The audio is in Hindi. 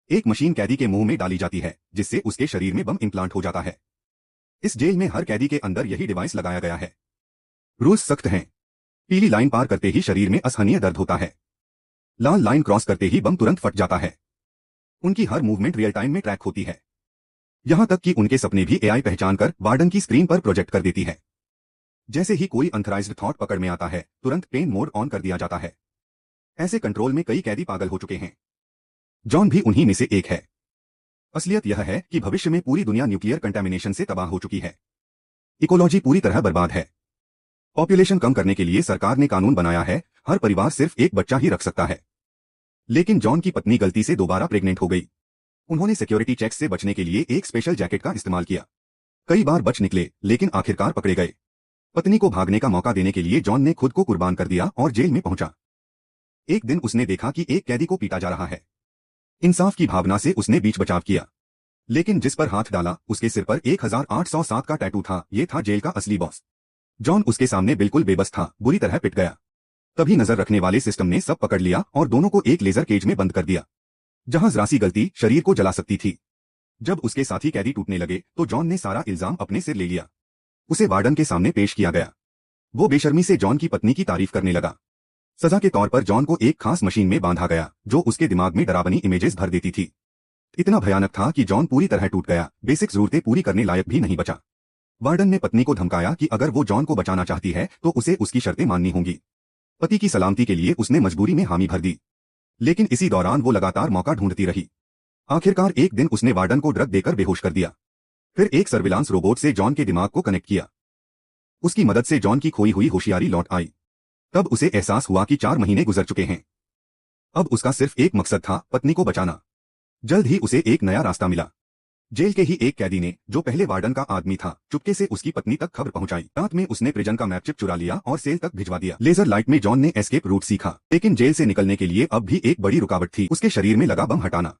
एक मशीन कैदी के मुंह में डाली जाती है जिससे उसके शरीर में बम इम्प्लांट हो जाता है। इस जेल में हर कैदी के अंदर यही डिवाइस लगाया गया है। रूल्स सख्त हैं। पीली लाइन पार करते ही शरीर में असहनीय दर्द होता है। लाल लाइन क्रॉस करते ही बम तुरंत फट जाता है। उनकी हर मूवमेंट रियल टाइम में ट्रैक होती है। यहां तक कि उनके सपने भी एआई पहचान कर वार्डन की स्क्रीन पर प्रोजेक्ट कर देती है। जैसे ही कोई अनथराइज्ड थॉट पकड़ में आता है, तुरंत पेन मोड ऑन कर दिया जाता है। ऐसे कंट्रोल में कई कैदी पागल हो चुके हैं। जॉन भी उन्हीं में से एक है। असलियत यह है कि भविष्य में पूरी दुनिया न्यूक्लियर कंटेमिनेशन से तबाह हो चुकी है। इकोलॉजी पूरी तरह बर्बाद है। पॉपुलेशन कम करने के लिए सरकार ने कानून बनाया है, हर परिवार सिर्फ एक बच्चा ही रख सकता है। लेकिन जॉन की पत्नी गलती से दोबारा प्रेग्नेंट हो गई। उन्होंने सिक्योरिटी चेक्स से बचने के लिए एक स्पेशल जैकेट का इस्तेमाल किया। कई बार बच निकले, लेकिन आखिरकार पकड़े गए। पत्नी को भागने का मौका देने के लिए जॉन ने खुद को कुर्बान कर दिया और जेल में पहुंचा। एक दिन उसने देखा कि एक कैदी को पीटा जा रहा है। इंसाफ की भावना से उसने बीच बचाव किया। लेकिन जिस पर हाथ डाला, उसके सिर पर 1807 का टैटू था। ये था जेल का असली बॉस। जॉन उसके सामने बिल्कुल बेबस था, बुरी तरह पिट गया। तभी नजर रखने वाले सिस्टम ने सब पकड़ लिया और दोनों को एक लेजर केज में बंद कर दिया, जहां जरा सी गलती शरीर को जला सकती थी। जब उसके साथी कैदी टूटने लगे तो जॉन ने सारा इल्जाम अपने सिर ले लिया। उसे वार्डन के सामने पेश किया गया। वो बेशर्मी से जॉन की पत्नी की तारीफ करने लगा। सजा के तौर पर जॉन को एक खास मशीन में बांधा गया, जो उसके दिमाग में डरावनी इमेजेस भर देती थी। इतना भयानक था कि जॉन पूरी तरह टूट गया, बेसिक जरूरतें पूरी करने लायक भी नहीं बचा। वार्डन ने पत्नी को धमकाया कि अगर वो जॉन को बचाना चाहती है तो उसे उसकी शर्तें माननी होंगी। पति की सलामती के लिए उसने मजबूरी में हामी भर दी। लेकिन इसी दौरान वो लगातार मौका ढूंढती रही। आखिरकार एक दिन उसने वार्डन को ड्रग देकर बेहोश कर दिया। फिर एक सर्विलांस रोबोट से जॉन के दिमाग को कनेक्ट किया। उसकी मदद से जॉन की खोई हुई होशियारी लौट आई। तब उसे एहसास हुआ कि 4 महीने गुजर चुके हैं। अब उसका सिर्फ एक मकसद था, पत्नी को बचाना। जल्द ही उसे एक नया रास्ता मिला। जेल के ही एक कैदी ने, जो पहले वार्डन का आदमी था, चुपके से उसकी पत्नी तक खबर पहुंचाई। रात में उसने प्रिजन का मैप चिप चुरा लिया और सेल तक भिजवा दिया। लेजर लाइट में जॉन ने एस्केप रूट सीखा, लेकिन जेल से निकलने के लिए अब भी एक बड़ी रुकावट थी, उसके शरीर में लगा बम हटाना।